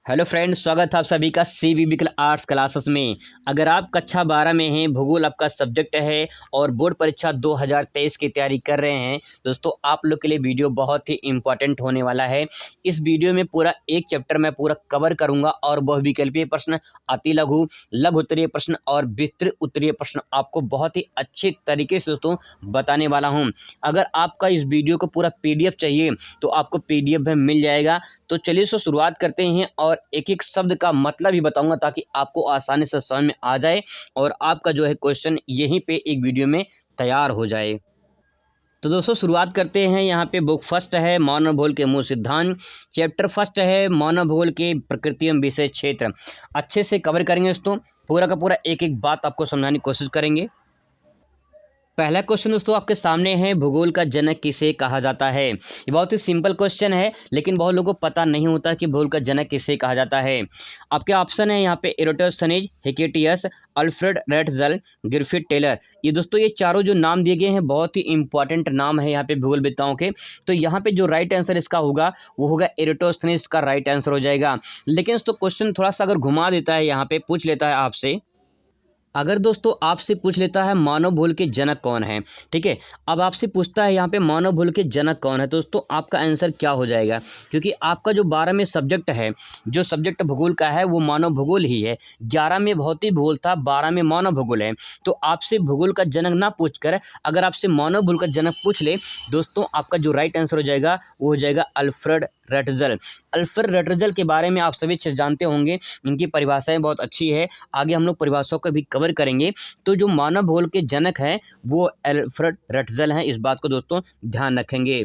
Hello friends, स्वागत है आप सभी का सीबीबी आर्ट्स क्लासेस में। अगर आप कक्षा 12 में हैं, भूगोल आपका सब्जेक्ट है और बोर्ड परीक्षा 2023 की तैयारी कर रहे हैं, दोस्तों आप लोग के लिए वीडियो बहुत ही इंपॉर्टेंट होने वाला है। इस वीडियो में पूरा एक चैप्टर मैं पूरा कवर करूंगा और बहुविकल्पीय प्रश्न, अति लघु, लघु उत्तरीय प्रश्न और विस्तृत उत्तरीय प्रश्न आपको बहुत ही अच्छे तरीके से दोस्तों बताने वाला हूँ। अगर आपका इस वीडियो को पूरा PDF चाहिए तो आपको PDF में मिल जाएगा। तो चलिए शुरुआत करते हैं और एक एक शब्द का मतलब भी बताऊंगा ताकि आपको आसानी से समझ में आ जाए और आपका जो है क्वेश्चन यहीं पे एक वीडियो में तैयार हो जाए। तो दोस्तों शुरुआत करते हैं। यहाँ पे बुक फर्स्ट है मानव भूगोल के मूल सिद्धांत, चैप्टर फर्स्ट है मानव भूगोल के प्रकृति एवं विषय क्षेत्र। अच्छे से कवर करेंगे दोस्तों, पूरा का पूरा एक एक बात आपको समझाने की कोशिश करेंगे। पहला क्वेश्चन दोस्तों आपके सामने है, भूगोल का जनक किसे कहा जाता है। ये बहुत ही सिंपल क्वेश्चन है, लेकिन बहुत लोगों को पता नहीं होता कि भूगोल का जनक किसे कहा जाता है। आपके ऑप्शन है यहाँ पे एरोटोस्थनीज, हिकेटियस, अल्फ्रेड रेटजल, गिरफिट टेलर। ये दोस्तों ये चारों जो नाम दिए गए हैं बहुत ही इंपॉर्टेंट नाम है यहाँ पे भूगोलविद्ताओं के। तो यहाँ पे जो राइट आंसर इसका होगा वो होगा एरोटोस्थनीज का राइट आंसर हो जाएगा। लेकिन दोस्तों क्वेश्चन थोड़ा सा अगर घुमा देता है, यहाँ पे पूछ लेता है आपसे, अगर दोस्तों आपसे पूछ लेता है मानव भूगोल के जनक कौन है, ठीक है। अब आपसे पूछता है यहाँ पे मानव भूगोल के जनक कौन है, तो दोस्तों आपका आंसर क्या हो जाएगा, क्योंकि आपका जो 12 में सब्जेक्ट है, जो सब्जेक्ट भूगोल का है वो मानव भूगोल ही है। 11 में भौतिक भूगोल था, 12 में मानव भूगोल है। तो आपसे भूगोल का जनक ना पूछकर अगर आपसे मानव भूगोल का जनक पूछ ले, दोस्तों आपका जो राइट आंसर हो जाएगा वो हो जाएगा अल्फ्रेड रेटजल। अल्फ्रेड रेटजल के बारे में आप सभी जानते होंगे, इनकी परिभाषाएं बहुत अच्छी है। आगे हम लोग परिभाषाओं को भी कवर करेंगे। तो जो मानव भूगोल के जनक हैं वो अल्फ्रेड रेटजल हैं, इस बात को दोस्तों ध्यान रखेंगे।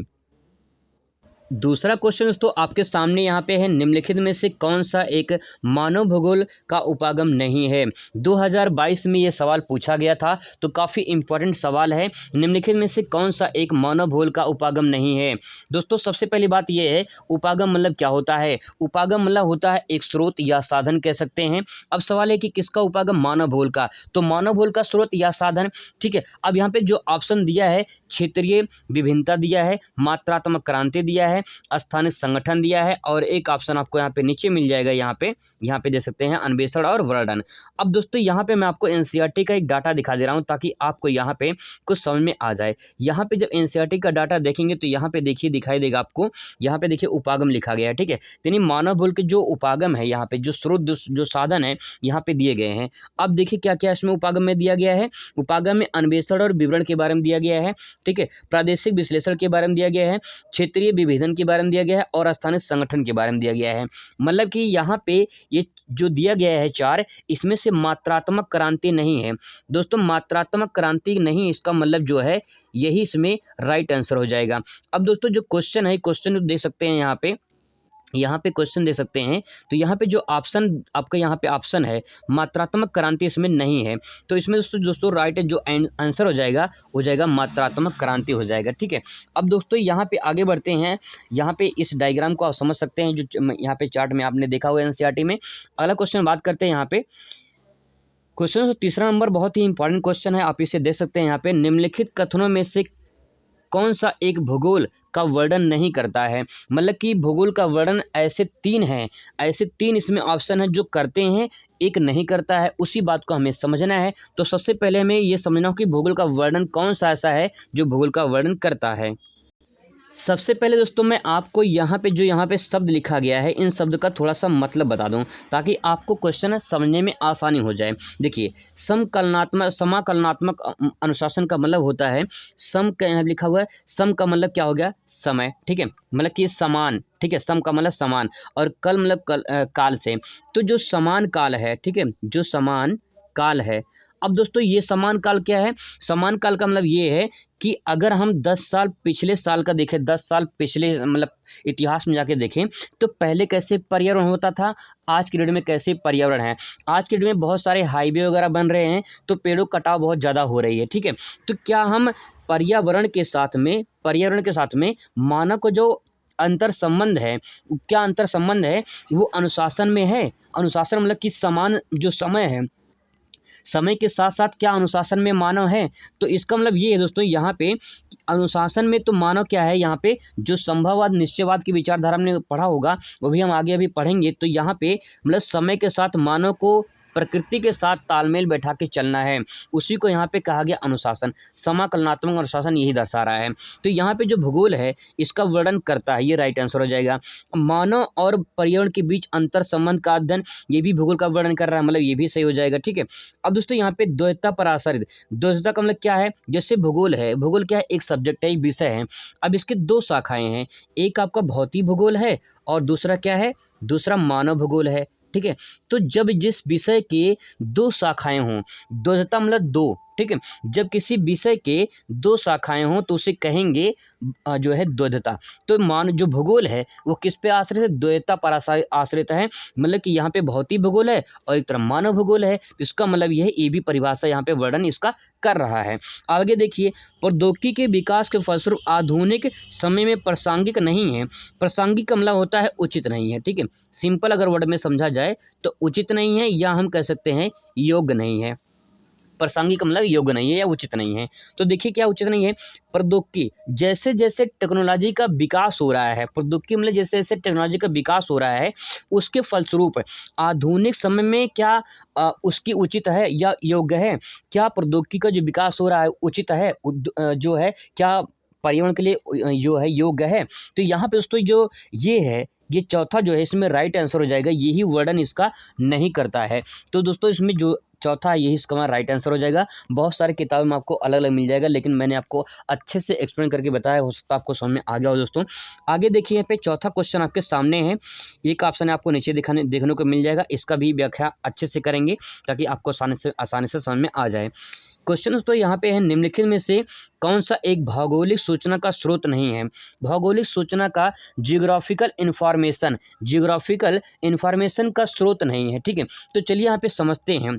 दूसरा क्वेश्चन दोस्तों आपके सामने यहाँ पे है, निम्नलिखित में से कौन सा एक मानव भूगोल का उपागम नहीं है। 2022 में ये सवाल पूछा गया था, तो काफ़ी इंपॉर्टेंट सवाल है। निम्नलिखित में से कौन सा एक मानव भूगोल का उपागम नहीं है। दोस्तों सबसे पहली बात ये है, उपागम मतलब क्या होता है। उपागम मतलब होता है एक स्रोत या साधन कह सकते हैं। अब सवाल है कि किसका उपागम, मानव भूगोल का। तो मानव भूगोल का स्रोत या साधन, ठीक है। अब यहाँ पे जो ऑप्शन दिया है, क्षेत्रीय विभिन्नता दिया है, मात्रात्मक क्रांति दिया है, स्थानिक संगठन दिया है, और एक ऑप्शन आपको यहाँ पे नीचे मिल जाएगा, यहाँ पे दे सकते हैं अन्वेषण और वर्णन। अब दोस्तों यहाँ पे मैं आपको एनसीईआरटी का एक डाटा दिखा दे रहा हूँ ताकि आपको यहाँ पे कुछ समझ में आ जाए। यहाँ पे जब एनसीईआरटी का डाटा देखेंगे तो यहाँ पे देखिए दिखाई देगा आपको, यहाँ पे देखिए उपागम लिखा गया है, ठीक है। यानी मानव भूगोल के जो उपागम है, यहाँ पे जो स्रोत जो साधन है यहाँ पे दिए गए हैं। अब देखिए क्या क्या इसमें उपागम में दिया गया है। उपागम में अन्वेषण और विवरण के बारे में दिया गया है, ठीक है। प्रादेशिक विश्लेषण के बारे में दिया गया है, क्षेत्रीय विभेदन के बारे में दिया गया है और स्थानीय संगठन के बारे में दिया गया है। मतलब कि यहाँ पे ये जो दिया गया है चार, इसमें से मात्रात्मक क्रांति नहीं है। दोस्तों मात्रात्मक क्रांति नहीं, इसका मतलब जो है यही इसमें राइट आंसर हो जाएगा। अब दोस्तों जो क्वेश्चन है, क्वेश्चन दे सकते हैं यहाँ पे क्वेश्चन दे सकते हैं। तो यहाँ पे जो ऑप्शन आपका यहाँ पे ऑप्शन है मात्रात्मक क्रांति इसमें नहीं है, तो इसमें दोस्तों राइट जो आंसर हो जाएगा मात्रात्मक क्रांति हो जाएगा, ठीक है। अब दोस्तों यहाँ पे आगे बढ़ते हैं। यहाँ पे इस डायग्राम को आप समझ सकते हैं, जो यहाँ पे चार्ट में आपने देखा हुआ एनसीईआरटी में। अगला क्वेश्चन बात करते हैं। यहाँ पे क्वेश्चन तीसरा नंबर बहुत ही इंपॉर्टेंट क्वेश्चन है, आप इसे देख सकते हैं। यहाँ पे निम्नलिखित कथनों में से कौन सा एक भूगोल का वर्णन नहीं करता है। मतलब कि भूगोल का वर्णन ऐसे तीन इसमें ऑप्शन है जो करते हैं, एक नहीं करता है। उसी बात को हमें समझना है। तो सबसे पहले हमें ये समझना हो कि भूगोल का वर्णन कौन सा ऐसा है जो भूगोल का वर्णन करता है। सबसे पहले दोस्तों मैं आपको यहाँ पे शब्द लिखा गया है, इन शब्द का थोड़ा सा मतलब बता दूं ताकि आपको क्वेश्चन समझने में आसानी हो जाए। देखिए, समाकलनात्मक अनुशासन का मतलब होता है, सम का यहाँ लिखा हुआ है, सम का मतलब क्या हो गया, समय, ठीक है। मतलब कि समान, ठीक है। सम का मतलब समान और कल मतलब काल से। तो जो समान काल है, ठीक है, जो समान काल है। अब दोस्तों ये समान काल क्या है, समान काल का मतलब ये है कि अगर हम 10 साल पिछले साल का देखें, 10 साल पिछले मतलब इतिहास में जाके देखें, तो पहले कैसे पर्यावरण होता था, आज की डेट में कैसे पर्यावरण है। आज की डेट में बहुत सारे हाईवे वगैरह बन रहे हैं, तो पेड़ों कटाव बहुत ज़्यादा हो रही है, ठीक है। तो क्या हम पर्यावरण के साथ में मानव को जो अंतर संबंध है, क्या अंतर संबंध है, वो अनुशासन में है। अनुशासन मतलब कि समान जो समय है, समय के साथ साथ क्या अनुशासन में मानव है? तो इसका मतलब ये है दोस्तों यहाँ पे अनुशासन में तो मानव क्या है, यहाँ पे जो संभववाद निश्चयवाद की विचारधारा हमने पढ़ा होगा वो भी हम आगे अभी पढ़ेंगे। तो यहाँ पे मतलब समय के साथ मानव को प्रकृति के साथ तालमेल बैठा के चलना है, उसी को यहाँ पे कहा गया अनुशासन। समाकलनात्मक अनुशासन यही दर्शा रहा है। तो यहाँ पे जो भूगोल है इसका वर्णन करता है, ये राइट आंसर हो जाएगा। मानव और पर्यावरण के बीच अंतर संबंध का अध्ययन, ये भी भूगोल का वर्णन कर रहा है, मतलब ये भी सही हो जाएगा। ठीक है, अब दोस्तों यहाँ पे द्वैतता पर आधारित, द्वैतता का मतलब क्या है, जैसे भूगोल है, भूगोल क्या है, एक सब्जेक्ट है, एक विषय है। अब इसके दो शाखाएं हैं, एक आपका भौतिक भूगोल है और दूसरा क्या है, दूसरा मानव भूगोल है। ठीक है, तो जब जिस विषय के दो शाखाएं हों, द्वैतता मतलब दो, ठीक है, जब किसी विषय के दो शाखाएं हों तो उसे कहेंगे जो है द्वैतता। तो जो भूगोल है वो किस पे आश्रित है, द्वैतता पर आश्रित है। मतलब कि यहाँ पे भौतिक भूगोल है और एक तरफ मानव भूगोल है, तो इसका मतलब यह है, ये भी परिभाषा यहाँ पे वर्णन इसका कर रहा है। आगे देखिए, प्रौद्योगिकी के विकास के फलस्वरूप आधुनिक समय में प्रासंगिक नहीं है। प्रासंगिक का मतलब होता है उचित नहीं है। ठीक है, सिंपल अगर वर्ड में समझा जाए तो उचित नहीं है, या हम कह सकते हैं योग्य नहीं है। प्रासंगिक मतलब योग्य नहीं है या उचित नहीं है। तो देखिए क्या उचित नहीं है, प्रौद्योगिकी जैसे जैसे टेक्नोलॉजी का विकास हो रहा है, प्रौद्योगिकी मतलब जैसे जैसे टेक्नोलॉजी का विकास हो रहा है, उसके फलस्वरूप आधुनिक समय में क्या उसकी उचित है या योग्य है, क्या प्रौद्योगिकी का जो विकास हो रहा है उचित है, जो है क्या पर्यावरण के लिए जो है योग्य है। तो यहाँ पे दोस्तों जो ये है, ये चौथा जो है इसमें राइट आंसर हो जाएगा, यही वर्णन इसका नहीं करता है। तो दोस्तों इसमें जो चौथा है यही इसका राइट आंसर हो जाएगा। बहुत सारी किताबों में आपको अलग अलग मिल जाएगा, लेकिन मैंने आपको अच्छे से एक्सप्लेन करके बताया, हो सकता है आपको समझ में आ गया हो दोस्तों। आगे देखिए, यहाँ पे चौथा क्वेश्चन आपके सामने है, एक ऑप्शन आपको नीचे देखने को मिल जाएगा, इसका भी व्याख्या अच्छे से करेंगे ताकि आपको आसानी से समझ में आ जाए। क्वेश्चन तो यहाँ पे है, निम्नलिखित में से कौन सा एक भौगोलिक सूचना का स्रोत नहीं है। भौगोलिक सूचना का जियोग्राफिकल इंफॉर्मेशन का स्रोत नहीं है। ठीक है, तो चलिए यहाँ पे समझते हैं।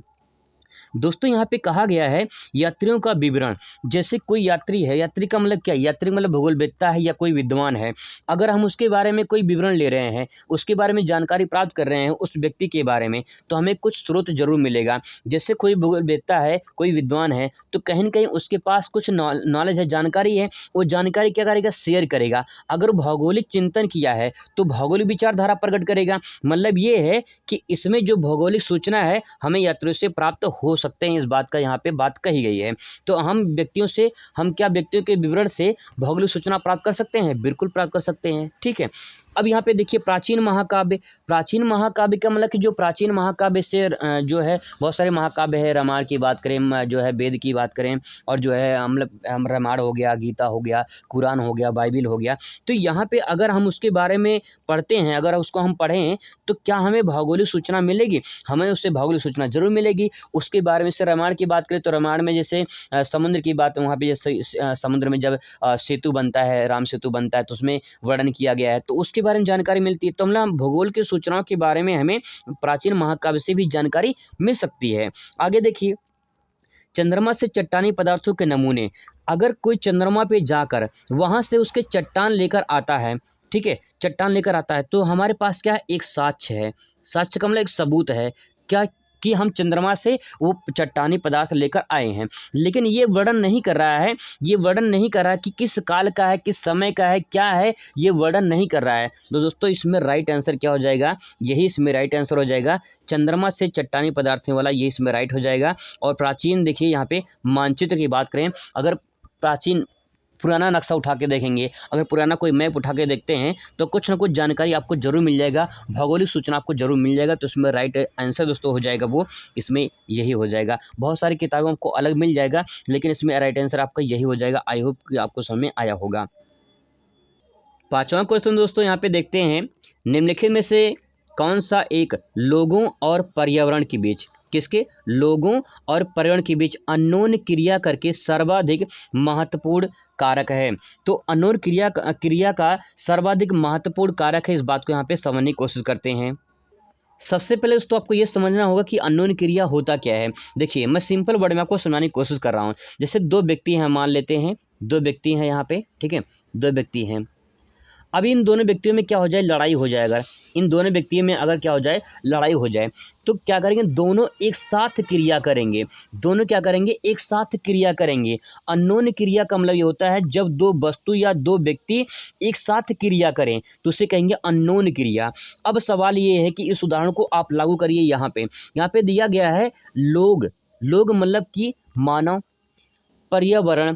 दोस्तों यहाँ पे कहा गया है यात्रियों का विवरण, जैसे कोई यात्री है, यात्री का मतलब क्या, यात्री मतलब भूगोलवेत्ता है या कोई विद्वान है, अगर हम उसके बारे में कोई विवरण ले रहे हैं, उसके बारे में जानकारी प्राप्त कर रहे हैं उस व्यक्ति के बारे में, तो हमें कुछ स्रोत जरूर मिलेगा। जैसे कोई भूगोलवेत्ता है, कोई विद्वान है, तो कहीं न कहीं उसके पास कुछ नॉलेज है, जानकारी है, वो जानकारी क्या करेगा, शेयर करेगा। अगर भौगोलिक चिंतन किया है तो भौगोलिक विचारधारा प्रकट करेगा। मतलब ये है कि इसमें जो भौगोलिक सूचना है हमें यात्रियों से प्राप्त हो सकते हैं, इस बात का यहाँ पे बात कही गई है। तो हम व्यक्तियों के विवरण से भौगोलिक सूचना प्राप्त कर सकते हैं, बिल्कुल प्राप्त कर सकते हैं। ठीक है, अब यहाँ पे देखिए प्राचीन महाकाव्य का मतलब कि जो प्राचीन महाकाव्य से जो है बहुत सारे महाकाव्य है, रामायण की बात करें, जो है वेद की बात करें, और जो है मतलब रामायण हो गया, गीता हो गया, कुरान हो गया, बाइबिल हो गया। तो यहाँ पे अगर हम उसके बारे में पढ़ते हैं, अगर उसको हम पढ़ें तो क्या हमें भौगोलिक सूचना मिलेगी, हमें उससे भौगोलिक सूचना जरूर मिलेगी। उसके बारे में से रामायण की बात करें तो रामायण में जैसे समुद्र की बात, वहाँ पे जैसे समुद्र में जब सेतु बनता है, राम सेतु बनता है, तो उसमें वर्णन किया गया है, तो उसके बारे में जानकारी मिलती है। तो मतलब भूगोल की सूचनाओं के बारे में हमें प्राचीन महाकाव्य से भी जानकारी मिल सकती है। आगे देखिए, चंद्रमा से चट्टानी पदार्थों के नमूने, अगर कोई चंद्रमा पे जाकर वहां से उसके चट्टान लेकर आता है, ठीक है, चट्टान लेकर आता है, तो हमारे पास क्या है, एक साक्ष्य है। साक्ष्य का मतलब एक सबूत है क्या, कि हम चंद्रमा से वो चट्टानी पदार्थ लेकर आए हैं। लेकिन ये वर्णन नहीं कर रहा है, कि किस काल का है, किस समय का है, क्या है, ये वर्णन नहीं कर रहा है। तो दोस्तों इसमें राइट आंसर क्या हो जाएगा, यही इसमें राइट आंसर हो जाएगा, चंद्रमा से चट्टानी पदार्थों वाला, ये इसमें राइट हो जाएगा। और प्राचीन देखिए यहाँ पे मानचित्र की बात करें, अगर प्राचीन पुराना नक्शा उठा के देखेंगे, अगर पुराना कोई मैप उठा के देखते हैं तो कुछ ना कुछ जानकारी आपको जरूर मिल जाएगा, भौगोलिक सूचना आपको जरूर मिल जाएगा। तो इसमें राइट आंसर दोस्तों हो जाएगा वो, इसमें यही हो जाएगा। बहुत सारी किताबों को अलग मिल जाएगा, लेकिन इसमें राइट आंसर आपका यही हो जाएगा। आई होप कि आपको समझ में आया होगा। पांचवा क्वेश्चन दोस्तों यहाँ पे देखते हैं, निम्नलिखित में से कौन सा एक लोगों और पर्यावरण के बीच, किसके, लोगों और पर्यावरण के बीच अननोन क्रिया करके सर्वाधिक महत्वपूर्ण कारक है। तो अननोन क्रिया का सर्वाधिक महत्वपूर्ण कारक है, इस बात को यहाँ पे समझने की कोशिश करते हैं। सबसे पहले दोस्तों आपको ये समझना होगा कि अननोन क्रिया होता क्या है। देखिए मैं सिंपल वर्ड में आपको समझाने की कोशिश कर रहा हूँ। जैसे दो व्यक्ति हैं, मान लेते हैं दो व्यक्ति हैं यहाँ पे, ठीक है, दो व्यक्ति हैं। अब इन दोनों व्यक्तियों में क्या हो जाए, लड़ाई हो जाए। अगर इन दोनों व्यक्तियों में अगर क्या हो जाए, लड़ाई हो जाए, तो क्या करेंगे, दोनों एक साथ क्रिया करेंगे। दोनों क्या करेंगे, एक साथ क्रिया करेंगे। अननोन क्रिया का मतलब ये होता है जब दो वस्तु या दो व्यक्ति एक साथ क्रिया करें तो उसे कहेंगे अननोन क्रिया। अब सवाल ये है कि इस उदाहरण को आप लागू करिए यहाँ पे दिया गया है लोग। लोग मतलब कि मानव, पर्यावरण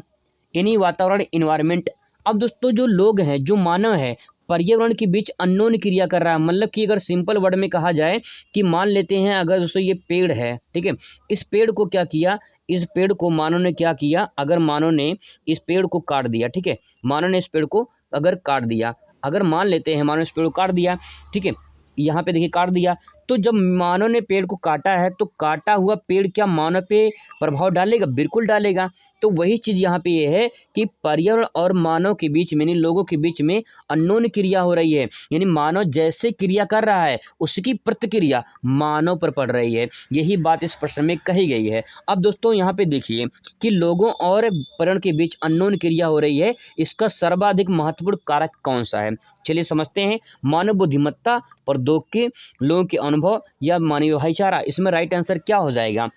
यानी वातावरण, इन्वायरमेंट। अब दोस्तों जो लोग हैं, जो मानव है, पर्यावरण के बीच अननोन क्रिया कर रहा है। मतलब कि अगर सिंपल वर्ड में कहा जाए कि मान लेते हैं अगर दोस्तों ये पेड़ है, ठीक है, इस पेड़ को क्या किया, इस पेड़ को मानव ने क्या किया, अगर मानव ने इस पेड़ को काट दिया, ठीक है, मानव ने इस पेड़ को अगर काट दिया, अगर मान लेते हैं मानव ने इस पेड़ को काट दिया, ठीक है, यहाँ पे देखिए काट दिया, तो जब मानव ने पेड़ को काटा है तो काटा हुआ पेड़ क्या मानव पे प्रभाव डालेगा, बिल्कुल डालेगा। तो वही चीज़ यहाँ पे ये है कि पर्यावरण और मानव के बीच में, यानी लोगों के बीच में अननोन क्रिया हो रही है। यानी मानव जैसे क्रिया कर रहा है उसकी प्रतिक्रिया मानव पर पड़ रही है। यही बात इस प्रश्न में कही गई है। अब दोस्तों यहाँ पे देखिए कि लोगों और पर्यावरण के बीच अननोन क्रिया हो रही है, इसका सर्वाधिक महत्वपूर्ण कारक कौन सा है, चलिए समझते हैं। मानव बुद्धिमत्ता, प्रौद्योगिकी, लोगों के अनुभव या मानवीय भाईचारा। इसमें राइट आंसर क्या हो जाएगा,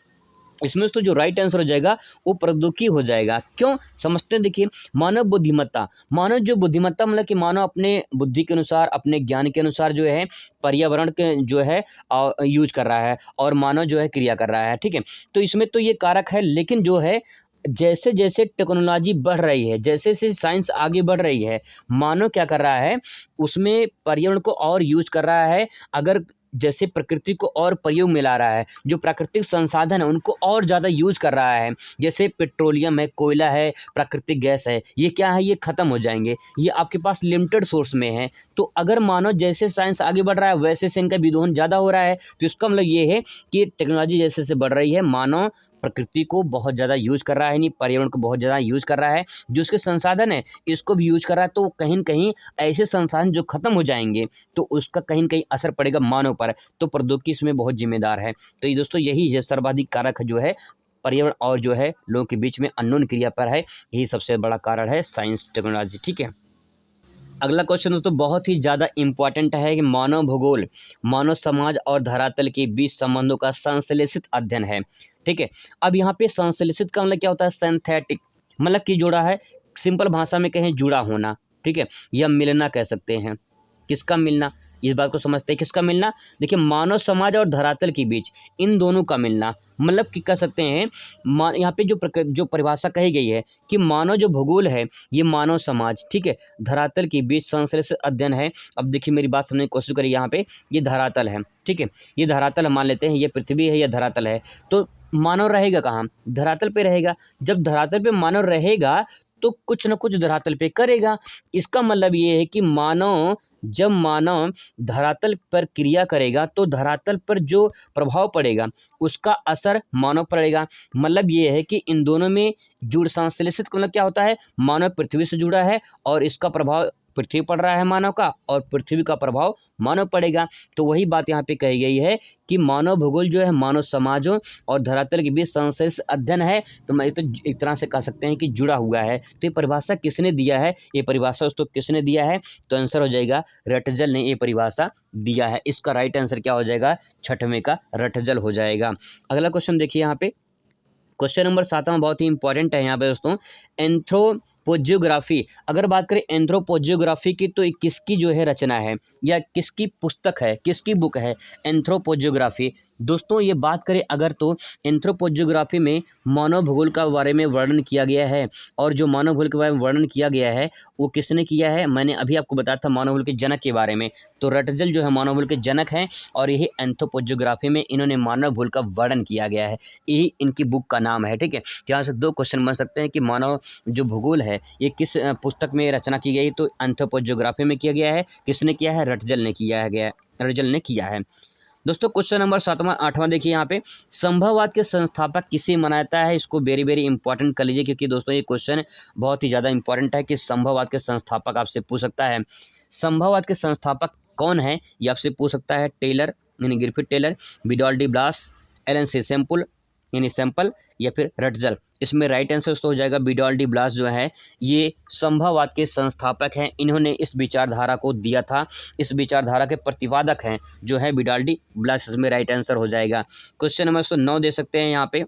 इसमें तो जो राइट आंसर हो जाएगा वो प्रौद्योगिकी हो जाएगा। क्यों, समझते हैं। देखिए मानव बुद्धिमत्ता, मानव जो बुद्धिमत्ता मतलब कि मानव अपने बुद्धि के अनुसार, अपने ज्ञान के अनुसार जो है पर्यावरण के जो है यूज कर रहा है, और मानव जो है क्रिया कर रहा है, ठीक है। तो इसमें तो ये कारक है, लेकिन जो है जैसे जैसे टेक्नोलॉजी बढ़ रही है, जैसे जैसे साइंस आगे बढ़ रही है, मानव क्या कर रहा है, उसमें पर्यावरण को और यूज कर रहा है। अगर जैसे प्रकृति को और प्रयोग में ला रहा है, जो प्राकृतिक संसाधन है उनको और ज़्यादा यूज कर रहा है। जैसे पेट्रोलियम है, कोयला है, प्राकृतिक गैस है, ये क्या है, ये खत्म हो जाएंगे, ये आपके पास लिमिटेड सोर्स में है। तो अगर मानो जैसे साइंस आगे बढ़ रहा है वैसे से इनका विदोहन ज़्यादा हो रहा है, तो इसका मतलब ये है कि टेक्नोलॉजी जैसे जैसे बढ़ रही है, मानव प्रकृति को बहुत ज़्यादा यूज कर रहा है, नहीं पर्यावरण को बहुत ज़्यादा यूज कर रहा है, जो उसके संसाधन है इसको भी यूज कर रहा है। तो कहीं न कहीं ऐसे संसाधन जो खत्म हो जाएंगे तो उसका कहीं न कहीं असर पड़ेगा मानव पर। तो प्रौद्योगिकी इसमें बहुत जिम्मेदार है। तो ये दोस्तों यही है सर्वाधिक कारक जो है पर्यावरण और जो है लोगों के बीच में अननोन क्रिया पर है, यही सबसे बड़ा कारण है साइंस टेक्नोलॉजी, ठीक है। अगला क्वेश्चन दोस्तों बहुत ही ज़्यादा इम्पोर्टेंट है कि मानव भूगोल, मानव समाज और धरातल के बीच संबंधों का संश्लेषित अध्ययन है, ठीक है। अब यहाँ पे संश्लेषित का मतलब क्या होता है, सिंथेटिक, मतलब कि जोड़ा है, सिंपल भाषा में कहें जुड़ा होना, ठीक है, या मिलना कह सकते हैं। किसका मिलना, इस बात को समझते हैं, किसका मिलना। देखिए मानव समाज और धरातल के बीच इन दोनों का मिलना, मतलब कि कह सकते हैं यहाँ पे जो परिभाषा कही गई है कि मानव जो भूगोल है ये मानव समाज, ठीक है, धरातल के बीच संश्लेषित अध्ययन है। अब देखिए मेरी बात समझने की कोशिश करिए, यहाँ पे ये धरातल है, ठीक है, ये धरातल हम मान लेते हैं, ये पृथ्वी है, ये धरातल है। तो मानव रहेगा कहाँ, धरातल पे रहेगा। जब धरातल पे मानव रहेगा तो कुछ न कुछ धरातल पे करेगा। इसका मतलब ये है कि मानव, जब मानव धरातल पर क्रिया करेगा तो धरातल पर जो प्रभाव पड़ेगा उसका असर मानव पर पड़ेगा। मतलब ये है कि इन दोनों में जुड़, संश्लेषित मतलब क्या होता है, मानव पृथ्वी से जुड़ा है और इसका प्रभाव पृथ्वी पड़ रहा है मानव का, और पृथ्वी का प्रभाव मानव पड़ेगा। तो वही बात यहाँ पे कही गई है कि मानव भूगोल जो है मानव समाजों और धरातल के बीच संश्लेषित अध्ययन है। तो मैं तो एक तरह से कह सकते हैं कि जुड़ा हुआ है। तो ये परिभाषा किसने दिया है, ये परिभाषा दोस्तों किसने दिया है, तो आंसर हो जाएगा रटजल ने ये परिभाषा दिया है। इसका राइट आंसर क्या हो जाएगा, छठवें का रटजल हो जाएगा। अगला क्वेश्चन देखिए यहाँ पे, क्वेश्चन नंबर 7वां बहुत ही इंपॉर्टेंट है यहाँ पे दोस्तों, एंथ्रोपोजियोग्राफी। अगर बात करें एंथ्रोपोजियोग्राफी की तो किसकी जो है रचना है या किसकी पुस्तक है, किसकी बुक है एंथ्रोपोजियोग्राफी। दोस्तों ये बात करें अगर तो एंथ्रोपोजियोग्राफी में मानव भूगोल का बारे में वर्णन किया गया है, और जो मानव भूगोल के बारे में वर्णन किया गया है वो किसने किया है, मैंने अभी आपको बताया था मानव भूगोल के जनक के बारे में। तो रटजल जो है मानव भूगोल के जनक हैं, और यही एंथ्रोपोजियोग्राफी में इन्होंने मानव भूगोल का वर्णन किया गया है, यही इनकी बुक का नाम है, ठीक है। यहाँ से दो क्वेश्चन बन सकते हैं कि मानव जो भूगोल है ये किस पुस्तक में रचना की गई, तो एंथ्रोपोजियोग्राफी में किया गया है। किसने किया है, रटजल ने किया है, रटजल ने किया है। दोस्तों क्वेश्चन नंबर 7वां 8वां देखिए यहाँ पे, संभववाद के संस्थापक किसे माना जाता है। इसको वेरी वेरी इंपॉर्टेंट कर लीजिए, क्योंकि दोस्तों ये क्वेश्चन बहुत ही ज़्यादा इंपॉर्टेंट है कि संभववाद के संस्थापक आपसे पूछ सकता है। संभववाद के संस्थापक कौन है ये आपसे पूछ सकता है। टेलर यानी ग्रिफिथ टेलर, विडॉल्डी ब्लास, एलन से सैम्पल, यानी सैंपल या फिर रटजल। इसमें राइट आंसर दोस्तों हो जाएगा विडाल्डी ब्लास जो है ये संभववाद के संस्थापक हैं, इन्होंने इस विचारधारा को दिया था, इस विचारधारा के प्रतिपादक हैं जो है विडाल्डी ब्लास। इसमें राइट आंसर हो जाएगा। क्वेश्चन नंबर 9 दे सकते हैं यहाँ पे,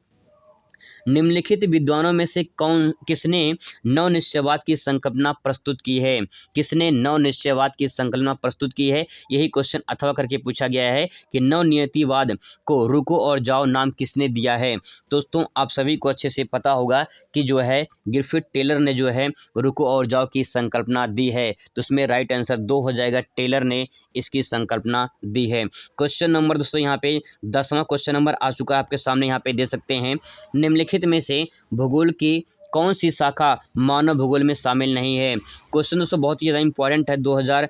निम्नलिखित विद्वानों में से किसने नव निश्चयवाद की संकल्पना प्रस्तुत की है? किसने नव निश्चयवाद की संकल्पना प्रस्तुत की है? यही क्वेश्चन अथवा करके पूछा गया है कि नव नियतिवाद को रुको और जाओ नाम किसने दिया है? दोस्तों आप सभी को अच्छे से पता होगा कि जो है ग्रिफिथ टेलर ने जो है रुको और जाओ की संकल्पना दी है। तो उसमें राइट आंसर 2 हो जाएगा, टेलर ने इसकी संकल्पना दी है। क्वेश्चन नंबर दोस्तों यहाँ पे 10वां क्वेश्चन नंबर आ चुका है आपके सामने, यहाँ पे दे सकते हैं, निम्नलिखित में से भूगोल की कौन सी शाखा मानव भूगोल में शामिल नहीं है? क्वेश्चन दोस्तों बहुत ही ज़्यादा इंपॉर्टेंट है। 2000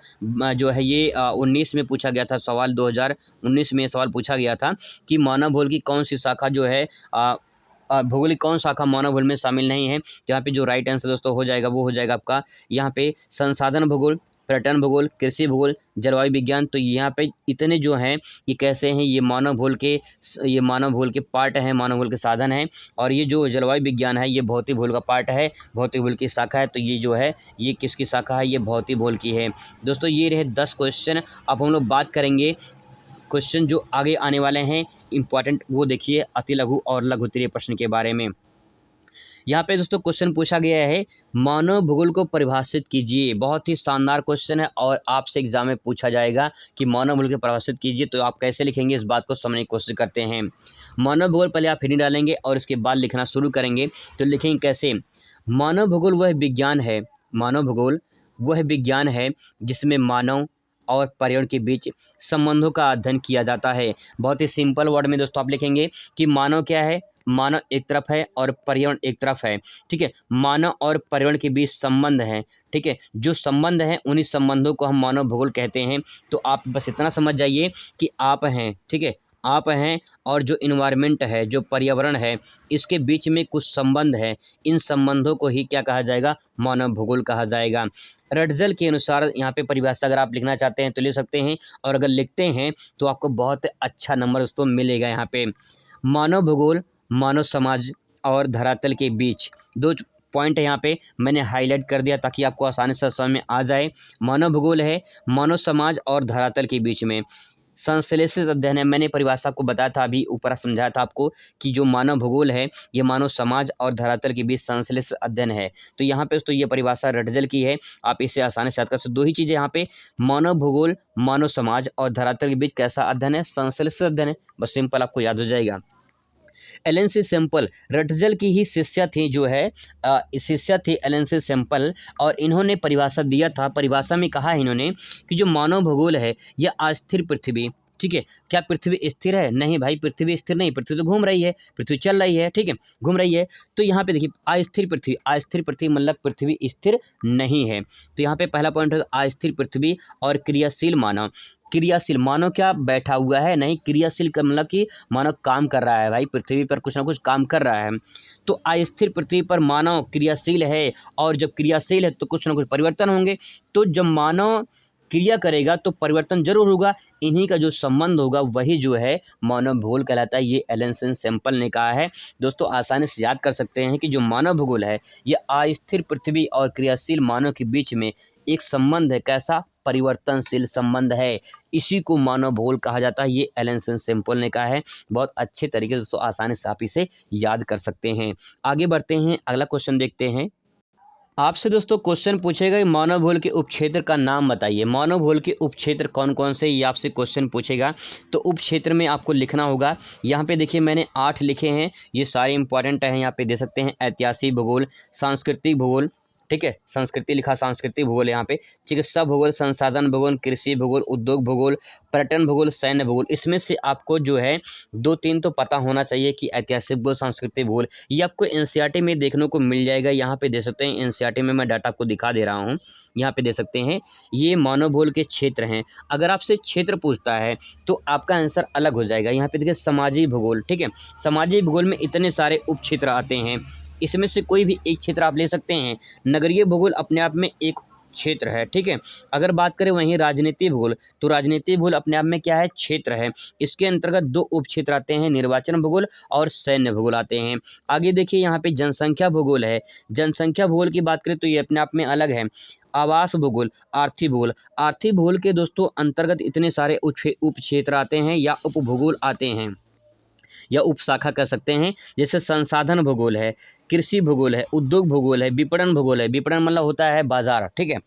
जो है ये 19 में पूछा गया था सवाल, 2019 में सवाल पूछा गया था कि मानव भूगोल की कौन सी शाखा जो है भूगोल की कौन शाखा मानव भूगोल में शामिल नहीं है? यहाँ पे जो राइट आंसर दोस्तों हो जाएगा वो हो जाएगा आपका यहाँ पे संसाधन भूगोल, पर्यटन भूगोल, कृषि भूगोल, जलवायु विज्ञान। तो यहाँ पे इतने जो हैं ये कैसे हैं, ये मानव भूगोल के पार्ट हैं, मानव भूगोल के साधन हैं। और ये जो जलवायु विज्ञान है ये भौतिक भूगोल का पार्ट है, भौतिक भूगोल की शाखा है। तो ये जो है ये किसकी शाखा है? ये भौतिक भूगोल की है। दोस्तों ये रहे 10 क्वेश्चन। अब हम लोग बात करेंगे क्वेश्चन जो आगे आने वाले हैं इंपॉर्टेंट, वो देखिए अति लघु और लघु उत्तरीय प्रश्न के बारे में। यहाँ पे दोस्तों क्वेश्चन पूछा गया है, मानव भूगोल को परिभाषित कीजिए। बहुत ही शानदार क्वेश्चन है और आपसे एग्जाम में पूछा जाएगा कि मानव भूगोल को परिभाषित कीजिए। तो आप कैसे लिखेंगे इस बात को समझने की कोशिश करते हैं। मानव भूगोल पहले आप हिंदी डालेंगे और इसके बाद लिखना शुरू करेंगे। तो लिखेंगे कैसे? मानव भूगोल वह विज्ञान है, मानव भूगोल वह विज्ञान है जिसमें मानव और पर्यावरण के बीच संबंधों का अध्ययन किया जाता है। बहुत ही सिंपल वर्ड में दोस्तों आप लिखेंगे कि मानव क्या है? मानव एक तरफ है और पर्यावरण एक तरफ है। ठीक है, मानव और पर्यावरण के बीच संबंध है। ठीक है, जो संबंध है उन्हीं संबंधों को हम मानव भूगोल कहते हैं। तो आप बस इतना समझ जाइए कि आप हैं, ठीक है, आप हैं और जो इन्वायरमेंट है, जो पर्यावरण है, इसके बीच में कुछ संबंध है। इन संबंधों को ही क्या कहा जाएगा? मानव भूगोल कहा जाएगा। रटजल के अनुसार यहाँ पे परिभाषा अगर आप लिखना चाहते हैं तो लिख सकते हैं, और अगर लिखते हैं तो आपको बहुत अच्छा नंबर दोस्तों मिलेगा। यहाँ पे मानव भूगोल मानव समाज और धरातल के बीच, 2 पॉइंट है यहाँ पे मैंने हाईलाइट कर दिया ताकि आपको आसानी से समझ में आ जाए। मानव भूगोल है मानव समाज और धरातल के बीच में, संश्लेषित अध्ययन है। मैंने परिभाषा आपको बताया था, अभी ऊपर समझाया था आपको कि जो मानव भूगोल है ये मानव समाज और धरातल के बीच संश्लेषित अध्ययन है। तो यहाँ पे दोस्तों ये परिभाषा रटजल की है, आप इसे आसानी से याद कर सकते। 2 ही चीज़ें यहाँ पे, मानव भूगोल मानव समाज और धरातल के बीच कैसा अध्ययन है? संश्लेषित अध्ययन है। बस सिंपल आपको याद हो जाएगा। एलन सी सैंपल रटजल की ही शिष्या थी, जो है शिष्या थी एलन सी सैंपल, और इन्होंने परिभाषा दिया था। परिभाषा में कहा है इन्होंने कि जो मानव भूगोल है यह अस्थिर पृथ्वी, ठीक है, क्या पृथ्वी स्थिर है? नहीं भाई, पृथ्वी स्थिर नहीं, पृथ्वी तो घूम रही है, पृथ्वी चल रही है, ठीक है, घूम रही है। तो यहाँ पे देखिए अस्थिर पृथ्वी, अस्थिर पृथ्वी मतलब पृथ्वी स्थिर नहीं है। तो यहाँ पे पहला पॉइंट है अस्थिर पृथ्वी। और क्रियाशील मानव, क्रियाशील मानव क्या बैठा हुआ है? नहीं, क्रियाशील का मतलब कि मानव काम कर रहा है भाई, पृथ्वी पर कुछ ना कुछ काम कर रहा है। तो अस्थिर पृथ्वी पर मानव क्रियाशील है, और जब क्रियाशील है तो कुछ ना कुछ परिवर्तन होंगे। तो जब मानव क्रिया करेगा तो परिवर्तन जरूर होगा। इन्हीं का जो संबंध होगा वही जो है मानव भूगोल कहलाता है। ये एलन सी सैंपल ने कहा है। दोस्तों आसानी से याद कर सकते हैं कि जो मानव भूगोल है ये अस्थिर पृथ्वी और क्रियाशील मानव के बीच में एक संबंध है। कैसा? परिवर्तनशील संबंध है, इसी को मानव भूगोल कहा जाता है। ये एलन सी सैंपल ने कहा है। बहुत अच्छे तरीके से दोस्तों आसानी से आप इसे याद कर सकते हैं। आगे बढ़ते हैं, अगला क्वेश्चन देखते हैं। आपसे दोस्तों क्वेश्चन पूछेगा कि मानव भूगोल के उपक्षेत्र का नाम बताइए। मानव भूगोल के उपक्षेत्र कौन कौन से, ये आपसे क्वेश्चन पूछेगा। तो उपक्षेत्र में आपको लिखना होगा, यहाँ पे देखिए मैंने 8 लिखे हैं, ये सारे इंपॉर्टेंट हैं। यहाँ पे दे सकते हैं ऐतिहासिक भूगोल, सांस्कृतिक भूगोल, ठीक है, संस्कृति लिखा, सांस्कृतिक भूगोल, यहाँ पे चिकित्सा भूगोल, संसाधन भूगोल, कृषि भूगोल, उद्योग भूगोल, पर्यटन भूगोल, सैन्य भूगोल। इसमें से आपको जो है 2-3 तो पता होना चाहिए कि ऐतिहासिक भूगोल, सांस्कृतिक भूगोल, ये आपको एनसीईआरटी में देखने को मिल जाएगा। यहाँ पे दे सकते हैं, एनसीईआरटी में मैं डाटा आपको दिखा दे रहा हूँ, यहाँ पे दे सकते हैं। ये मानव भूगोल के क्षेत्र हैं। अगर आपसे क्षेत्र पूछता है तो आपका आंसर अलग हो जाएगा। यहाँ पे देखिए सामाजिक भूगोल, ठीक है, सामाजिक भूगोल में इतने सारे उपक्षेत्र आते हैं, इसमें से कोई भी एक क्षेत्र आप ले सकते हैं। नगरीय भूगोल अपने आप में एक क्षेत्र है, ठीक है। अगर बात करें वहीं राजनीति भूगोल, तो राजनीति भूगोल अपने आप में क्या है, क्षेत्र है। इसके अंतर्गत दो उप क्षेत्र आते हैं, निर्वाचन भूगोल और सैन्य भूगोल आते हैं। आगे देखिए यहाँ पे जनसंख्या भूगोल है। जनसंख्या भूगोल की बात करें तो ये अपने आप में अलग है। आवास भूगोल, आर्थिक भूगोल, आर्थिक भूगोल के दोस्तों अंतर्गत इतने सारे उप क्षेत्र आते हैं या उप भूगोल आते हैं या उपशाखा कह सकते हैं। जैसे संसाधन भूगोल है, कृषि भूगोल है, उद्योग भूगोल है, विपणन भूगोल है, विपणन मतलब होता है बाजार, ठीक है।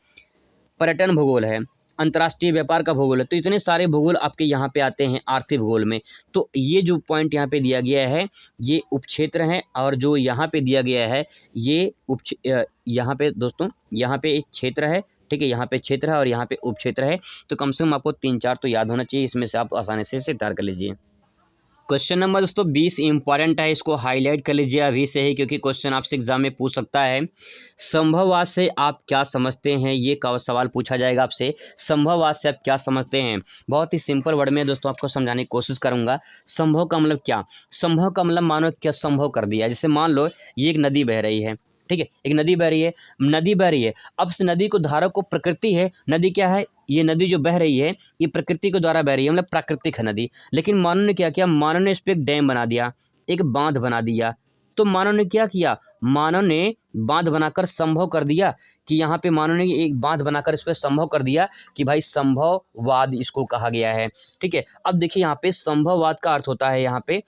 पर्यटन भूगोल है, अंतर्राष्ट्रीय व्यापार का भूगोल है। तो इतने सारे भूगोल आपके यहाँ पे आते हैं आर्थिक भूगोल में। तो ये जो पॉइंट यहाँ पे दिया गया है ये उपक्षेत्र हैं, और जो यहाँ पे दिया गया है ये यहाँ पे दोस्तों यहाँ पे एक क्षेत्र है, ठीक है। यहाँ पे क्षेत्र है और यहाँ पे उपक्षेत्र है। तो कम से कम आपको 3-4 तो याद होना चाहिए, इसमें से आप आसानी से इसे तैयार कर लीजिए। क्वेश्चन नंबर दोस्तों 20 इंपॉर्टेंट है, इसको हाईलाइट कर लीजिए अभी से ही, क्योंकि क्वेश्चन आपसे एग्जाम में पूछ सकता है। संभववाद से आप क्या समझते हैं, ये सवाल पूछा जाएगा आपसे। संभववाद से आप क्या समझते हैं, बहुत ही सिंपल वर्ड में दोस्तों आपको समझाने की कोशिश करूंगा। संभव का मतलब क्या, संभव का मतलब मानो क्या संभव कर दिया। जैसे मान लो ये एक नदी बह रही है, ठीक है, एक नदी बह रही है, नदी बह रही है। अब इस नदी को धारा को प्रकृति है, नदी क्या है, ये नदी जो बह रही है ये प्रकृति के द्वारा बह रही है, मतलब प्राकृतिक है नदी। लेकिन मानव ने क्या किया, मानव ने इस पर एक डैम बना दिया, एक बांध बना दिया। तो मानव ने क्या किया, मानव ने बांध बनाकर संभव कर दिया कि यहाँ पे मानव ने एक बांध बनाकर इस पर संभव कर दिया कि भाई संभववाद इसको कहा गया है, ठीक है। अब देखिए यहाँ पे संभववाद का अर्थ होता है, यहाँ पे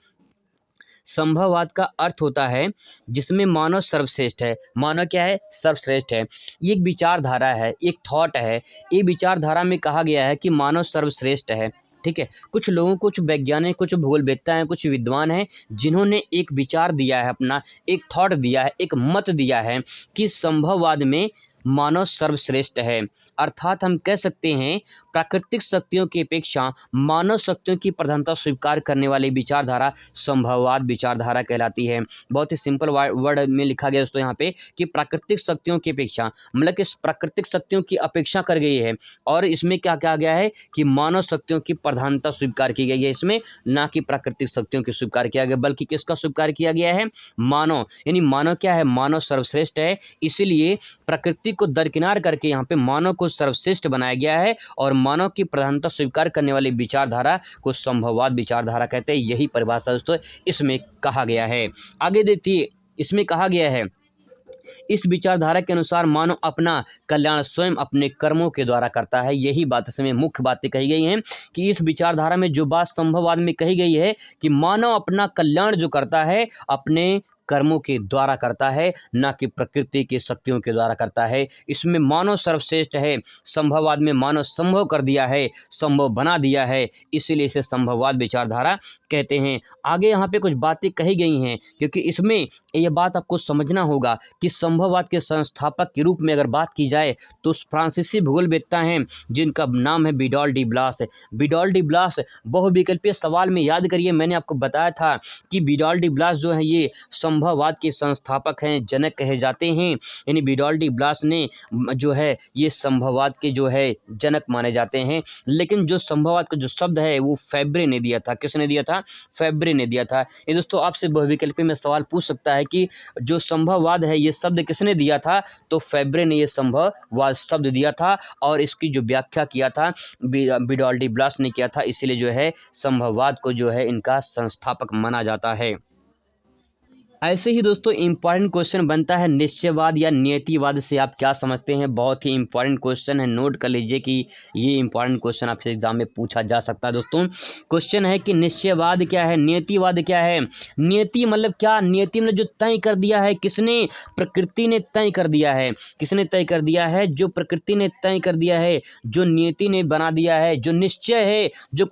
संभववाद का अर्थ होता है जिसमें मानव सर्वश्रेष्ठ है। मानव क्या है, सर्वश्रेष्ठ है। ये एक विचारधारा है, एक थॉट है। ये विचारधारा में कहा गया है कि मानव सर्वश्रेष्ठ है, ठीक है। कुछ लोगों, कुछ वैज्ञानिक, कुछ भूगोलवेत्ता हैं, कुछ विद्वान हैं जिन्होंने एक विचार दिया है, अपना एक थॉट दिया है, एक मत दिया है कि संभववाद में मानव सर्वश्रेष्ठ है। अर्थात हम कह सकते हैं प्राकृतिक शक्तियों की अपेक्षा मानव शक्तियों की प्रधानता स्वीकार करने वाली विचारधारा संभववाद विचारधारा कहलाती है। बहुत ही सिंपल वर्ड में लिखा गया दोस्तों यहाँ पे कि प्राकृतिक शक्तियों की अपेक्षा, मतलब कि प्राकृतिक शक्तियों की अपेक्षा कर गई है। और इसमें क्या कहा गया है कि मानव शक्तियों की प्रधानता स्वीकार की गई है इसमें, ना कि प्राकृतिक शक्तियों की स्वीकार किया गया, बल्कि किसका स्वीकार किया गया है, मानव। यानी मानव क्या है, मानव सर्वश्रेष्ठ है, इसीलिए प्रकृति को दरकिनार करके यहाँ पे मानव को सर्वश्रेष्ठ बनाया गया है और मानव की प्रधानता स्वीकार करने वाली विचारधारा को संभववाद विचारधारा कहते हैं। यही परिभाषा दोस्तों इसमें कहा गया है। आगे देखिए, इसमें कहा गया है इस विचारधारा के अनुसार मानव अपना कल्याण स्वयं अपने कर्मों के द्वारा करता है। यही बात इसमें मुख्य बातें कही गई हैं कि इस विचारधारा में जो बात संभववाद में कही गई है कि मानव अपना कल्याण जो करता है अपने कर्मों के द्वारा करता है, ना कि प्रकृति की शक्तियों के द्वारा करता है। इसमें मानव सर्वश्रेष्ठ है। संभववाद में मानव संभव कर दिया है, संभव बना दिया है, इसीलिए इसे संभववाद विचारधारा कहते हैं। आगे यहाँ पे कुछ बातें कही गई हैं, क्योंकि इसमें यह बात आपको समझना होगा कि संभववाद के संस्थापक के रूप में अगर बात की जाए तो फ्रांसीसी भूगोलवेत्ता हैं जिनका नाम है विडॉल डी ब्लास। विडॉल डी ब्लास बहुविकल्पीय सवाल में याद करिए, मैंने आपको बताया था कि विडॉल डी ब्लास जो है ये संभववाद के संस्थापक हैं, जनक कहे जाते हैं। यानी विडॉल डी ब्लास ने जो है ये संभववाद के जो है जनक माने जाते हैं। लेकिन जो संभववाद का जो शब्द है वो फैब्रे ने दिया था। किसने दिया था, फैब्रे ने दिया था। ये दोस्तों आपसे बहुविकल्पी में सवाल पूछ सकता है कि जो संभववाद है ये शब्द किसने दिया था, तो फैब्रे ने ये संभववाद शब्द दिया था और इसकी जो व्याख्या किया था विडॉल डी ब्लास ने किया था। इसीलिए जो है संभववाद को जो है इनका संस्थापक माना जाता है। ऐसे ही दोस्तों इंपॉर्टेंट क्वेश्चन बनता है निश्चयवाद या नियतिवाद से आप क्या समझते हैं। बहुत ही इंपॉर्टेंट क्वेश्चन है, नोट कर लीजिए कि ये इंपॉर्टेंट क्वेश्चन आपसे एग्जाम में पूछा जा सकता है। दोस्तों क्वेश्चन है कि निश्चयवाद क्या है, नियतिवाद क्या है। नियति मतलब क्या, नियति मतलब जो तय कर दिया है, किसने, प्रकृति ने तय कर दिया है। किसने तय कर दिया है, जो प्रकृति ने तय कर दिया है, जो नियति ने बना दिया है, जो निश्चय है, जो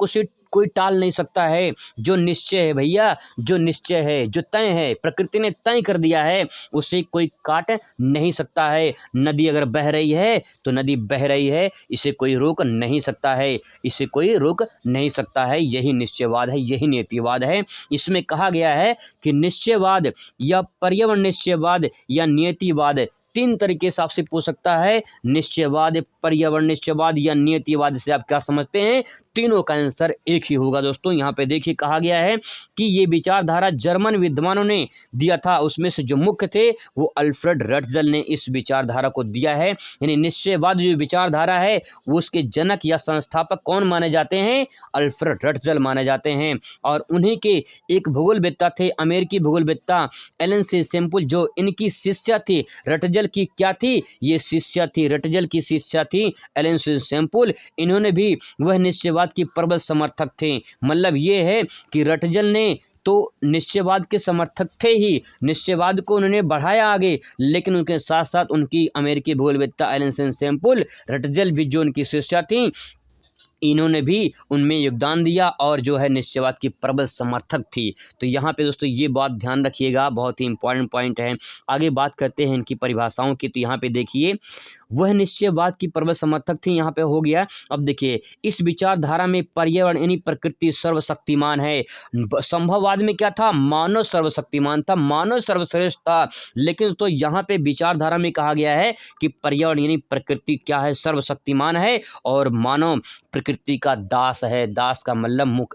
कोई टाल नहीं सकता है, जो निश्चय है भैया, जो निश्चय है, जो तय है, प्रकृति ने तय कर दिया है, उसे कोई काट नहीं सकता है। नदी अगर बह रही है तो नदी बह रही है, इसे कोई रोक नहीं सकता है, इसे कोई रोक नहीं सकता है। यही निश्चयवाद है, यही नियतिवाद है। इसमें कहा गया है कि निश्चयवाद या पर्यावरण निश्चयवाद या नियतिवाद 3 तरीके से आपसे पूछ सकता है। निश्चयवाद, पर्यावरण निश्चयवाद या नियतिवाद से आप क्या समझते हैं, तीनों का आंसर एक ही होगा दोस्तों। यहाँ पे देखिए कहा गया है कि ये विचारधारा जर्मन विद्वानों ने दिया था, उसमें से जो मुख्य थे वो अल्फ्रेड रट्जल ने इस विचारधारा को दिया है। यानी निश्चयवाद जो विचारधारा है वो उसके जनक या संस्थापक कौन माने जाते हैं? अल्फ्रेड रट्जल माने जाते हैं। और उन्हीं के एक भूगोलवेत्ता थे, अमेरिकी भूगोलवेत्ता एलन सी सेम्पुल, जो इनकी शिष्या थी। रट्जल की क्या थी? ये शिष्या थी, रट्जल की शिष्या थी एलन सी सेम्पुल। इन्होंने भी वह निश्चयवाद की प्रबल समर्थक थे। मतलब ये है कि रट्जल ने तो निश्चयवाद के समर्थक थे ही, निश्चयवाद को उन्होंने बढ़ाया आगे, लेकिन उनके साथ साथ उनकी अमेरिकी भूगोलवेत्ता एलन सी सेम्पुल, रट्जल भी जो उनकी शिष्या थी, इन्होंने भी उनमें योगदान दिया और जो है निश्चयवाद की प्रबल समर्थक थी। तो यहाँ पे दोस्तों ये बात ध्यान रखिएगा, बहुत ही इंपॉर्टेंट पॉइंट है। आगे बात करते हैं इनकी परिभाषाओं की। तो यहाँ पे देखिए वह निश्चयवाद की प्रबल समर्थक थी, यहाँ पे हो गया। अब देखिए इस विचारधारा में पर्यावरण यानी प्रकृति सर्वशक्तिमान है। संभववाद में क्या था? मानव सर्वशक्तिमान था, मानव सर्वश्रेष्ठ था। लेकिन तो यहाँ पे विचारधारा में कहा गया है कि पर्यावरण यानी प्रकृति क्या है? सर्वशक्तिमान है और मानव प्रकृति का दास है। दास का मतलब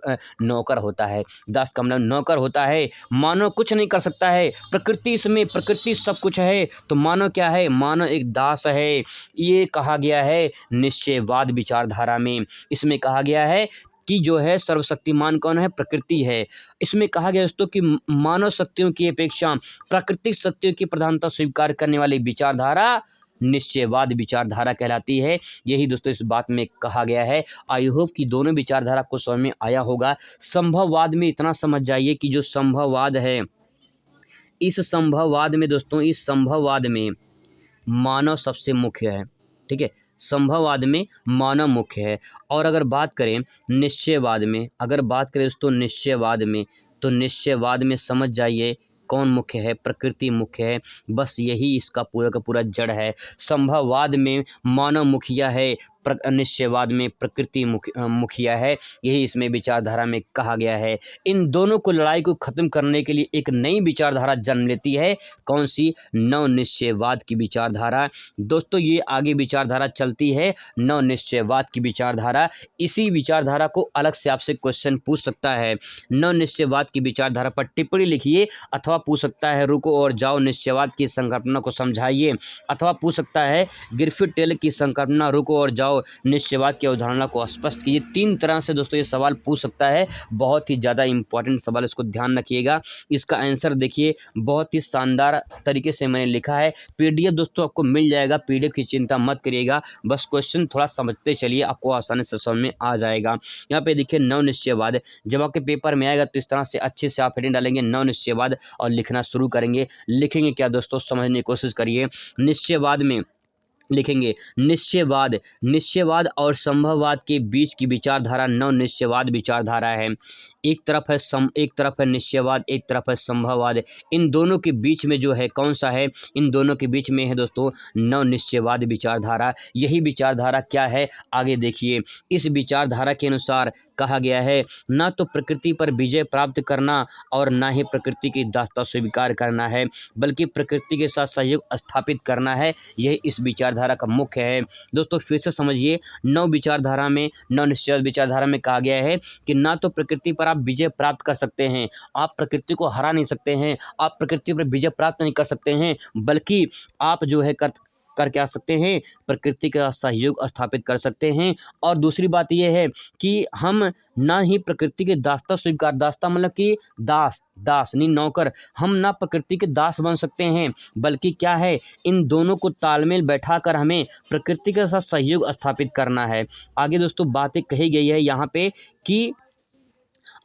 नौकर होता है, दास का मतलब नौकर होता है। मानव कुछ नहीं कर सकता है, प्रकृति इसमें, प्रकृति सब कुछ है, तो मानव क्या है? मानव एक दास है। ये कहा गया है निश्चयवाद विचारधारा में। इसमें कहा गया है कि जो है सर्वशक्तिमान कौन है? प्रकृति है। इसमें कहा गया दोस्तों कि मानव शक्तियों की अपेक्षा प्राकृतिक शक्तियों की प्रधानता स्वीकार करने वाली विचारधारा निश्चयवाद विचारधारा कहलाती है। यही दोस्तों इस बात में कहा गया है। आई होप कि दोनों विचारधारा को समझ में आया होगा। संभववाद में इतना समझ जाइए कि जो संभववाद है, इस संभववाद में दोस्तों, इस संभववाद में मानव सबसे मुख्य है। ठीक है, संभववाद में मानव मुख्य है। और अगर बात करें निश्चयवाद में, अगर बात करें दोस्तों निश्चयवाद में, तो निश्चयवाद में समझ जाइए कौन मुख्य है? प्रकृति मुख्य है। बस यही इसका पूरा का पूरा जड़ है। संभववाद में मानव मुखिया है, निश्चयवाद में प्रकृति मुखिया है। यही इसमें विचारधारा में कहा गया है। इन दोनों को लड़ाई को खत्म करने के लिए एक नई विचारधारा जन्म लेती है। कौन सी? नव निश्चयवाद की विचारधारा। दोस्तों ये आगे विचारधारा चलती है नव निश्चयवाद की विचारधारा। इसी विचारधारा को अलग से आपसे क्वेश्चन पूछ सकता है। नव निश्चयवाद की विचारधारा पर टिप्पणी लिखिए, अथवा पूछ सकता है रुको और जाओ निश्चयवाद की संकल्पना को समझाइए, अथवा पूछ सकता है ग्रिफिथ टेलर की संकल्पना रुको और जाओ निश्चयवाद की अवधारणा को स्पष्ट कीजिए। 3 तरह से दोस्तों ये सवाल पूछ सकता है। बहुत ही ज़्यादा इंपॉर्टेंट सवाल, इसको ध्यान रखिएगा। इसका आंसर देखिए बहुत ही शानदार तरीके से मैंने लिखा है। पीडीएफ दोस्तों आपको मिल जाएगा, पीडीएफ की चिंता मत करिएगा, बस क्वेश्चन थोड़ा समझते चलिए, आपको आसानी से समझ में आ जाएगा। यहाँ पे देखिए नव निश्चयवाद, जब आपके पेपर में आएगा तो इस तरह से अच्छे से आप हेडिंग डालेंगे नव निश्चयवाद और लिखना शुरू करेंगे। लिखेंगे क्या दोस्तों? समझने की कोशिश करिए। निश्चयवाद में लिखेंगे निश्चयवाद, निश्चयवाद और संभववाद के बीच की विचारधारा नव निश्चयवाद विचारधारा है। एक तरफ है निश्चयवाद, एक तरफ है संभववाद। इन दोनों के बीच में जो है कौन सा है? इन दोनों के बीच में है दोस्तों नव निश्चयवाद विचारधारा। यही विचारधारा क्या है? आगे देखिए। इस विचारधारा के अनुसार कहा गया है ना तो प्रकृति पर विजय प्राप्त करना और ना ही प्रकृति की दासता स्वीकार करना है, बल्कि प्रकृति के साथ सहयोग स्थापित करना है। यह इस विचारधारा का मुख्य है। दोस्तों फिर से समझिए, नव विचारधारा में, नव निश्चयवाद विचारधारा में कहा गया है कि ना तो प्रकृति पर आप विजय प्राप्त कर सकते हैं, आप प्रकृति को हरा नहीं सकते हैं, आप प्रकृति पर विजय प्राप्त नहीं कर सकते हैं, बल्कि आप जो है कर क्या सकते हैं? प्रकृति का सहयोग स्थापित कर सकते हैं। और दूसरी बात यह है कि हम ना ही प्रकृति के दासता स्वीकार, दासता मतलब कि दास नहीं नौकर, हम ना प्रकृति के दास बन सकते हैं, बल्कि क्या है? इन दोनों को तालमेल बैठाकर हमें प्रकृति के साथ सहयोग स्थापित करना है। आगे दोस्तों बातें कही गई है यहाँ पे कि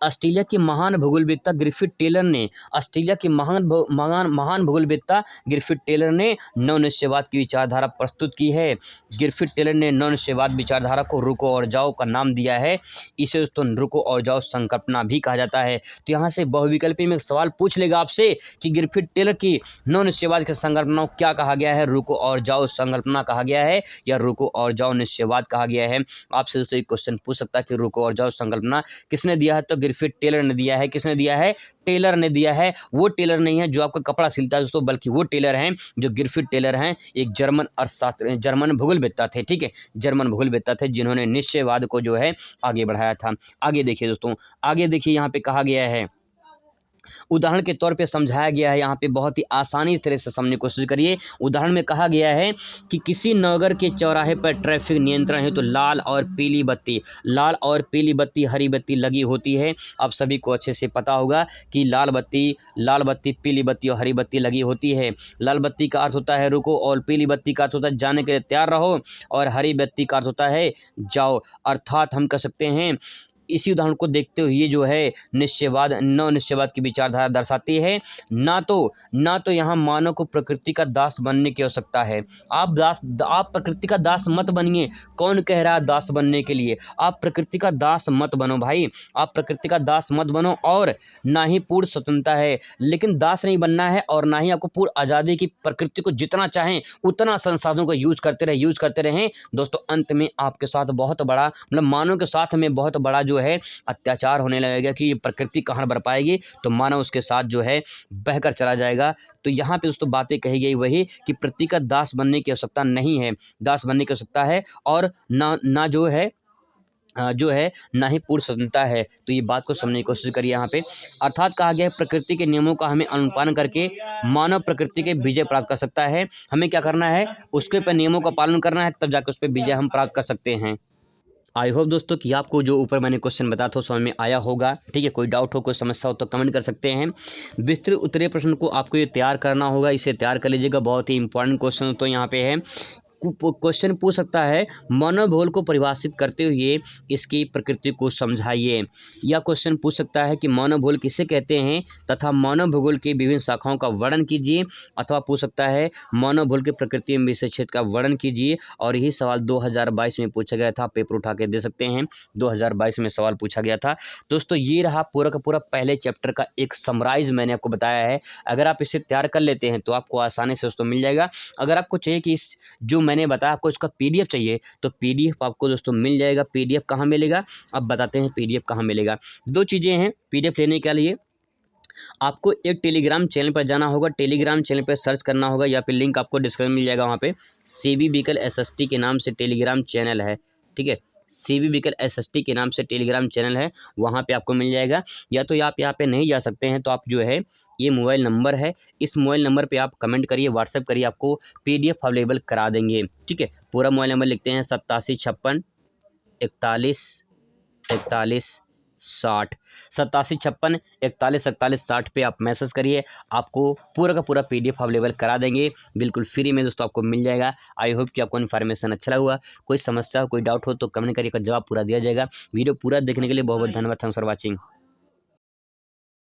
ऑस्ट्रेलिया के महान भूगोलवेत्ता ग्रिफिथ टेलर ने, ऑस्ट्रेलिया के महान भूगोलवेत्ता ग्रिफिथ टेलर ने नव निश्चयवाद की विचारधारा प्रस्तुत की है। ग्रिफिथ टेलर ने नव निश्चयवाद विचारधारा को रुको और जाओ का नाम दिया है। इसे दोस्तों रुको और जाओ संकल्पना भी कहा जाता है। तो यहाँ से बहुविकल्पी में एक सवाल पूछ लेगा आपसे कि ग्रिफिथ टेलर की नव निश्चयवाद की संकल्पना को क्या कहा गया है? रुको और जाओ संकल्पना कहा गया है या रुको और जाओ निश्चयवाद कहा गया है? आपसे दोस्तों एक क्वेश्चन पूछ सकता है कि रुको और जाओ संकल्पना किसने दिया है? तो गिरफिट टेलर ने दिया है। किसने दिया है? टेलर ने दिया है। वो टेलर नहीं है जो आपका कपड़ा सिलता है दोस्तों, बल्कि वो टेलर हैं जो गिरफिट टेलर हैं, एक जर्मन अर्थशास्त्र, जर्मन भूगोलवेत्ता थे। ठीक है, जर्मन भूगोलवेत्ता थे जिन्होंने निश्चयवाद को जो है आगे बढ़ाया था। आगे देखिए दोस्तों, आगे देखिए यहाँ पे कहा गया है, उदाहरण के तौर पे समझाया गया है, यहाँ पे बहुत ही आसानी तरह से समझने की कोशिश करिए। उदाहरण में कहा गया है कि किसी नगर के चौराहे पर ट्रैफिक नियंत्रण है तो लाल और पीली बत्ती, लाल और पीली बत्ती, हरी बत्ती लगी होती है। आप सभी को अच्छे से पता होगा कि लाल बत्ती, पीली बत्ती और हरी बत्ती लगी होती है। लाल बत्ती का अर्थ होता है रुको, और पीली बत्ती का अर्थ होता है जाने के लिए तैयार रहो, और हरी बत्ती का अर्थ होता है जाओ। अर्थात हम कह सकते हैं, इसी उदाहरण को देखते हुए ये जो है निश्चयवाद, नव निश्चयवाद की विचारधारा दर्शाती है। ना तो यहाँ मानव को प्रकृति का दास बनने की आवश्यकता है। आप प्रकृति का दास मत बनिए। कौन कह रहा है दास बनने के लिए? आप प्रकृति का दास मत बनो भाई, आप प्रकृति का दास मत बनो। और ना ही पूर्ण स्वतंत्रता है, लेकिन दास नहीं बनना है, और ना ही आपको पूर्ण आज़ादी की, प्रकृति को जितना चाहें उतना संसाधनों को यूज करते रहें। दोस्तों अंत में आपके साथ बहुत बड़ा, मतलब मानव के साथ में बहुत बड़ा जो है अत्याचार होने लगेगा कि ये प्रकृति कहाँ बर पाएगी, तो मानव उसके साथ जो है बहकर चला जाएगा। तो यहाँ पे दोस्तों बातें कही गई वही कि प्रकृति का दास बनने की आवश्यकता नहीं है, दास बनने की आवश्यकता है, और ना जो है ना ही पूर्ण स्वतंत्रता है। तो ये बात को समझने की कोशिश करिए यहाँ पे। अर्थात कहा गया है प्रकृति के नियमों का हमें अनुपालन करके मानव प्रकृति के विजय प्राप्त कर सकता है। हमें क्या करना है? उसके ऊपर नियमों का पालन करना है, तब जाकर उस पर विजय हम प्राप्त कर सकते हैं। आई होप दोस्तों कि आपको जो ऊपर मैंने क्वेश्चन बताया था समझ में आया होगा। ठीक है, कोई डाउट हो, कोई समस्या हो तो कमेंट कर सकते हैं। विस्तृत उत्तरीय प्रश्न को आपको ये तैयार करना होगा, इसे तैयार कर लीजिएगा। बहुत ही इंपॉर्टेंट क्वेश्चन तो यहाँ पे है। क्वेश्चन पूछ सकता है मानव भूगोल को परिभाषित करते हुए इसकी प्रकृति को समझाइए, या क्वेश्चन पूछ सकता है कि मानव भूगोल किसे कहते हैं तथा मानव भूगोल की विभिन्न शाखाओं का वर्णन कीजिए, अथवा पूछ सकता है मानव भूगोल की प्रकृति में विषय क्षेत्र का वर्णन कीजिए। और यही सवाल 2022 में पूछा गया था, पेपर उठा के दे सकते हैं, 2022 में सवाल पूछा गया था। दोस्तों ये रहा पूरा का पूरा पहले चैप्टर का एक समराइज मैंने आपको बताया है। अगर आप इसे तैयार कर लेते हैं तो आपको आसानी से दोस्तों मिल जाएगा। अगर आपको चाहिए कि इस जो मैंने बताया आपको इसका पीडीएफ चाहिए, तो पीडीएफ आपको दोस्तों मिल जाएगा। पीडीएफ कहाँ मिलेगा? अब बताते हैं पीडीएफ कहाँ मिलेगा। दो चीज़ें हैं पीडीएफ लेने के लिए। आपको एक टेलीग्राम चैनल पर जाना होगा, टेलीग्राम चैनल पर सर्च करना होगा, या फिर लिंक आपको डिस्क्रिप्शन में मिल जाएगा। वहाँ पे सीबी व्हीकल एसएसटी के नाम से टेलीग्राम चैनल है। ठीक है, सीबी व्हीकल एसएसटी के नाम से टेलीग्राम चैनल है, वहाँ पे आपको मिल जाएगा। या तो आप यहाँ पे नहीं जा सकते हैं तो आप जो है, ये मोबाइल नंबर है, इस मोबाइल नंबर पे आप कमेंट करिए, व्हाट्सएप करिए, आपको पीडीएफ अवेलेबल करा देंगे। ठीक है, पूरा मोबाइल नंबर लिखते हैं 8756 41 41 60, 8756 41 41 60 पे आप मैसेज करिए, आपको पूरा का पूरा पीडीएफ अवेलेबल करा देंगे, बिल्कुल फ्री में दोस्तों आपको मिल जाएगा। आई होप कि आपको इन्फॉर्मेशन अच्छा लगा हुआ। कोई समस्या कोई डाउट हो तो कमेंट करिए, जवाब पूरा दिया जाएगा। वीडियो पूरा देखने के लिए बहुत बहुत धन्यवाद। Thanks for watching.